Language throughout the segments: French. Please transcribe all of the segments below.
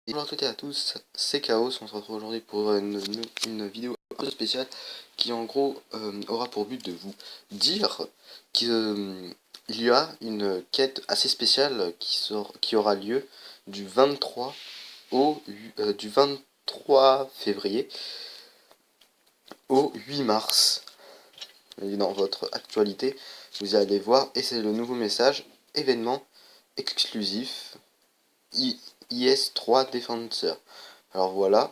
Et bonjour à toutes et à tous, c'est Chaos, on se retrouve aujourd'hui pour une vidéo un peu spéciale qui en gros aura pour but de vous dire qu'il y a une quête assez spéciale qui aura lieu du 23 du 23 février au 8 mars. Et dans votre actualité, vous allez voir, et c'est le nouveau message, événement exclusif IS-3 Defenseur. Alors voilà,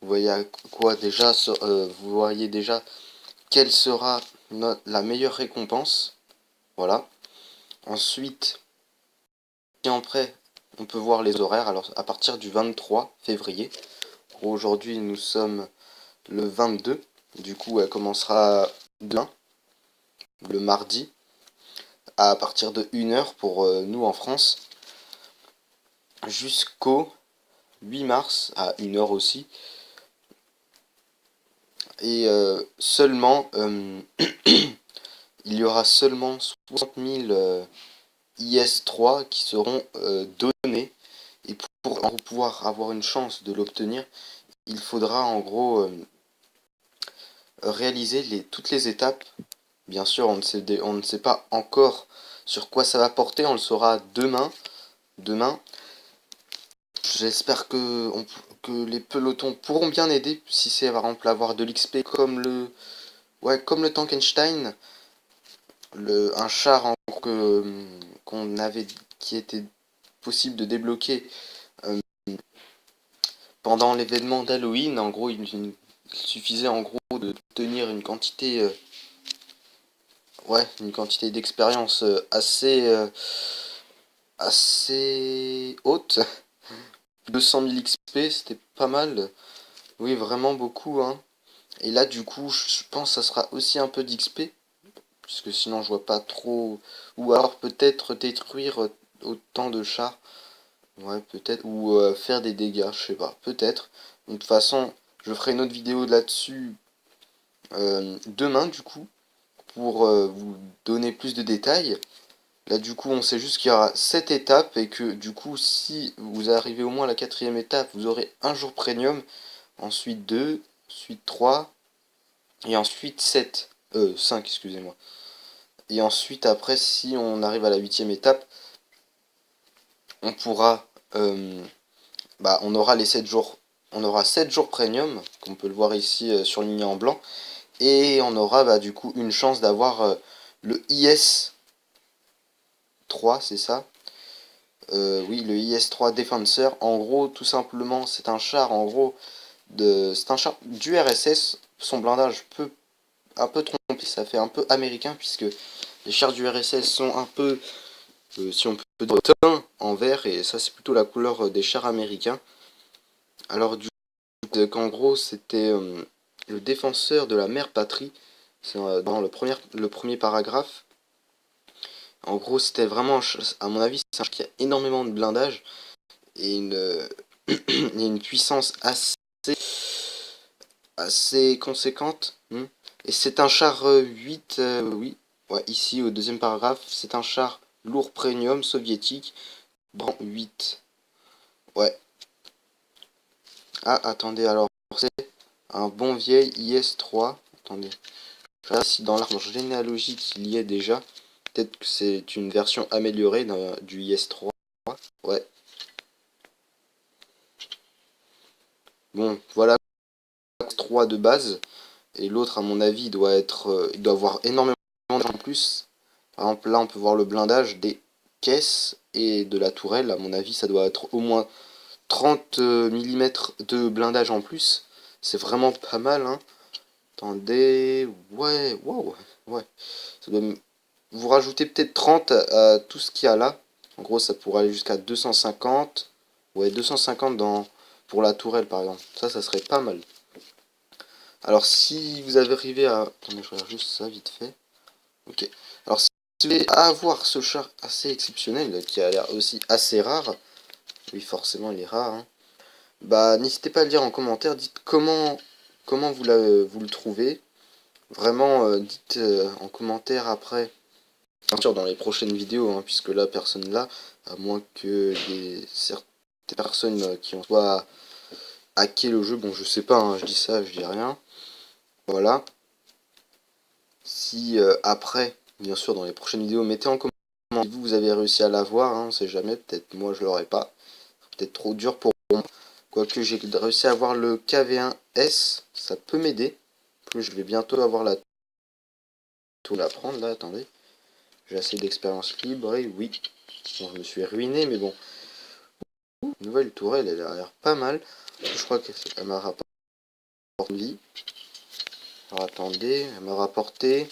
vous voyez quoi déjà, vous voyez déjà quelle sera la meilleure récompense. Voilà. Ensuite, si en prêt, on peut voir les horaires. Alors à partir du 23 février. Aujourd'hui nous sommes le 22. Du coup elle commencera demain, le mardi, à partir de 1h pour nous en France, jusqu'au 8 mars à 1h aussi. Et seulement il y aura seulement 60 000 IS-3 qui seront donnés. Et pour pouvoir avoir une chance de l'obtenir, il faudra en gros réaliser toutes les étapes. Bien sûr, on ne sait pas encore sur quoi ça va porter, on le saura demain. J'espère que les pelotons pourront bien aider, si c'est par exemple avoir de l'XP comme le Tankenstein, un char qu'on avait, qui était possible de débloquer pendant l'événement d'Halloween. En gros, il suffisait en gros de tenir une quantité d'expérience assez haute. 200 000 XP, c'était pas mal. Oui, vraiment beaucoup, hein. Et là, du coup, je pense que ça sera aussi un peu d'XP, puisque sinon je vois pas trop. Ou alors peut-être détruire autant de chars. Ouais, peut-être. Ou faire des dégâts, je sais pas. Peut-être. De toute façon, je ferai une autre vidéo là-dessus demain, du coup, pour vous donner plus de détails. Là, du coup, on sait juste qu'il y aura 7 étapes et que, du coup, si vous arrivez au moins à la 4ème étape, vous aurez un jour premium, ensuite 2, ensuite 3, et ensuite 7. 5, excusez-moi. Et ensuite, après, si on arrive à la 8ème étape, on pourra. On aura les 7 jours. On aura 7 jours premium, comme on peut le voir ici surligné en blanc. Et on aura du coup une chance d'avoir le IS-3, c'est ça. Oui, le IS-3 Defenseur. En gros, tout simplement, c'est un char, en gros, c'est un char du RSS. Son blindage peut un peu tromper, ça fait un peu américain, puisque les chars du RSS sont un peu, si on peut dire, teints en vert, et ça, c'est plutôt la couleur des chars américains. Alors, du coup, qu'en gros, c'était le défenseur de la mère patrie. C'est dans le premier paragraphe. En gros, c'était vraiment, à mon avis, c'est un char qui a énormément de blindage et une puissance assez conséquente. Et c'est un char 8, oui, ouais, ici au deuxième paragraphe, c'est un char lourd premium soviétique, bran 8. Ouais. Ah, attendez, alors c'est un bon vieil IS-3. Attendez. Je sais pas si dans l'arbre généalogique il y est déjà. Peut-être que c'est une version améliorée du IS-3. Ouais. Bon, voilà 3 de base. Et l'autre, à mon avis, il doit avoir énormément en plus. Par exemple, là, on peut voir le blindage des caisses et de la tourelle. À mon avis, ça doit être au moins 30 mm de blindage en plus. C'est vraiment pas mal, hein. Attendez. Ouais, wow. Ouais. Vous rajoutez peut-être 30 à tout ce qu'il y a là. En gros, ça pourrait aller jusqu'à 250. Ouais, 250 pour la tourelle, par exemple. Ça serait pas mal. Alors si vous avez arrivé à... Attendez, je regarde juste ça vite fait. Ok. Alors si vous voulez avoir ce char assez exceptionnel, qui a l'air aussi assez rare, oui forcément il est rare, hein, bah n'hésitez pas à le dire en commentaire, dites comment vous le trouvez. Vraiment, dites en commentaire après, bien sûr dans les prochaines vidéos, hein, puisque là personne là, à moins que y ait certaines des personnes qui ont soit hacké le jeu. Bon, je sais pas, hein, je dis ça, je dis rien. Voilà. Si après, bien sûr, dans les prochaines vidéos, mettez en commentaire si vous avez réussi à l'avoir, hein, on sait jamais, peut-être moi je l'aurais pas. Peut-être trop dur pour moi. Quoique j'ai réussi à avoir le KV1S, ça peut m'aider. Je vais bientôt avoir la tour à prendre là, attendez. J'ai assez d'expérience libre et oui. Bon, je me suis ruiné, mais bon. Nouvelle tourelle, elle a l'air pas mal. Je crois qu'elle m'a rapporté une vie. Alors attendez, elle m'a rapporté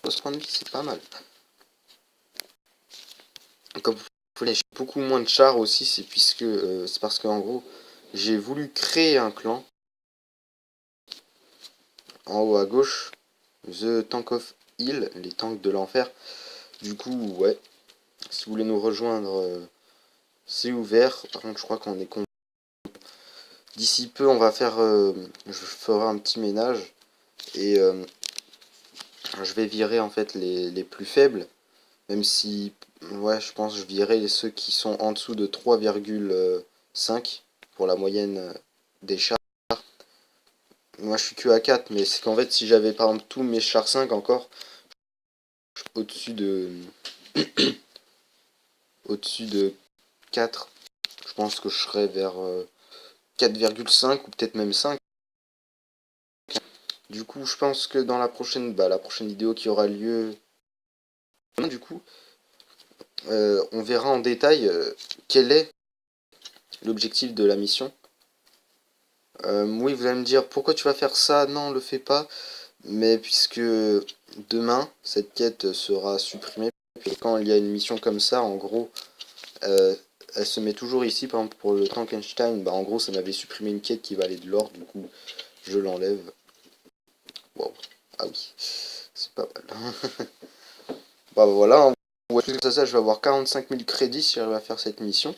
60 vie, c'est pas mal. Comme vous voyez, j'ai beaucoup moins de chars aussi, c'est puisque c'est parce qu'en gros, j'ai voulu créer un clan. En haut à gauche, The Tank of Hill, les tanks de l'enfer. Du coup, ouais, si vous voulez nous rejoindre, c'est ouvert. Par contre, je crois qu'on est con. D'ici peu, on va faire, je ferai un petit ménage et je vais virer en fait les plus faibles, même si, ouais, je pense que je virerai ceux qui sont en dessous de 3,5 pour la moyenne des chars. Moi, je suis que à 4, mais c'est qu'en fait, si j'avais par exemple tous mes chars 5 encore, au-dessus de au-dessus de 4, je pense que je serais vers 4,5 ou peut-être même 5. Du coup, je pense que dans la prochaine vidéo qui aura lieu, du coup, on verra en détail quel est l'objectif de la mission. Oui, vous allez me dire pourquoi tu vas faire ça? Non, le fais pas. Mais puisque demain, cette quête sera supprimée, et quand il y a une mission comme ça, en gros, elle se met toujours ici. Par exemple, pour le Frankenstein, bah, en gros, ça m'avait supprimé une quête qui valait de l'or, du coup, je l'enlève. Wow. Ah oui, c'est pas mal. Bah voilà, hein. Ouais, plus que ça, je vais avoir 45 000 crédits si j'arrive à faire cette mission.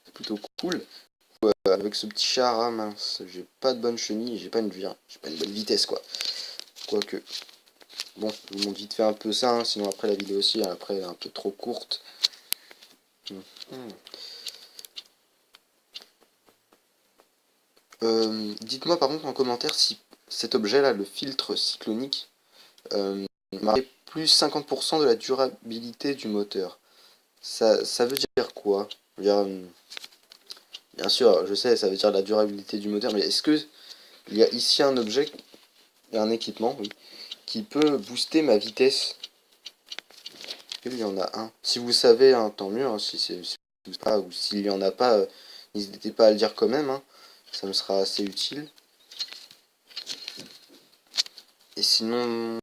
C'est plutôt cool. Avec ce petit char, ah mince, j'ai pas de bonne chenille, j'ai pas une bonne vitesse quoi. Quoique, bon, je vous montre vite fait un peu ça, hein, sinon après la vidéo aussi, après elle est un peu trop courte. Dites-moi par contre en commentaire si cet objet là, le filtre cyclonique, marquait plus 50% de la durabilité du moteur. Ça veut dire quoi? Je veux dire, bien sûr, je sais, ça veut dire la durabilité du moteur, mais est-ce que il y a ici un objet, un équipement, oui, qui peut booster ma vitesse? Il y en a un. Si vous savez, hein, tant mieux, hein, si pas, ou s'il y en a pas, n'hésitez pas à le dire quand même, hein, ça me sera assez utile. Et sinon,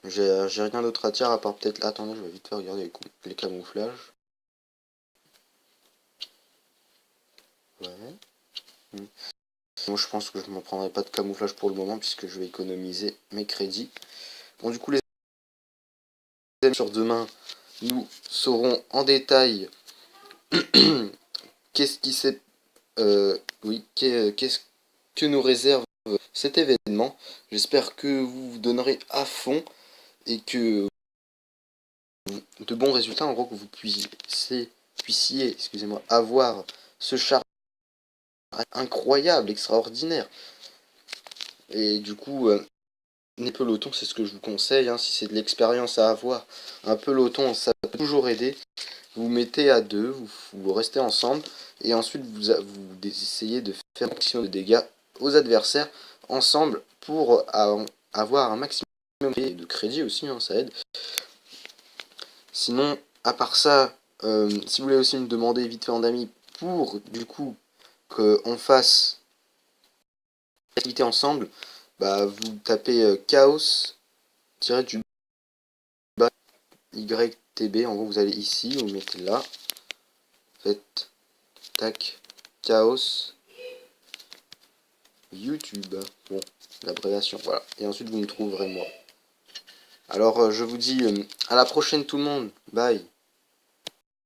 j'ai rien d'autre à dire à part peut-être. Attendez, je vais vite faire regarder les camouflages. Ouais. Moi, je pense que je m'en prendrai pas de camouflage pour le moment puisque je vais économiser mes crédits. Bon, du coup, les amis, sur demain, nous saurons en détail qu'est-ce qui s'est, oui, qu'est-ce que nous réserve cet événement. J'espère que vous vous donnerez à fond et que de bons résultats, en gros, que vous puissiez excusez-moi, avoir ce char incroyable, extraordinaire. Et du coup, les pelotons, c'est ce que je vous conseille, hein, si c'est de l'expérience à avoir. Un peloton, ça peut toujours aider. Vous mettez à deux, vous restez ensemble, et ensuite vous essayez de faire un maximum de dégâts aux adversaires ensemble pour avoir un maximum de crédit aussi, hein, ça aide. Sinon, à part ça, si vous voulez aussi me demander vite fait en ami pour du coup qu'on fasse l'activité ensemble, bah vous tapez chaos du bas YTB, en gros vous allez ici, vous mettez là, faites tac chaos YouTube, bon, l'abréviation, voilà, et ensuite vous me trouverez moi. Alors je vous dis à la prochaine tout le monde, bye.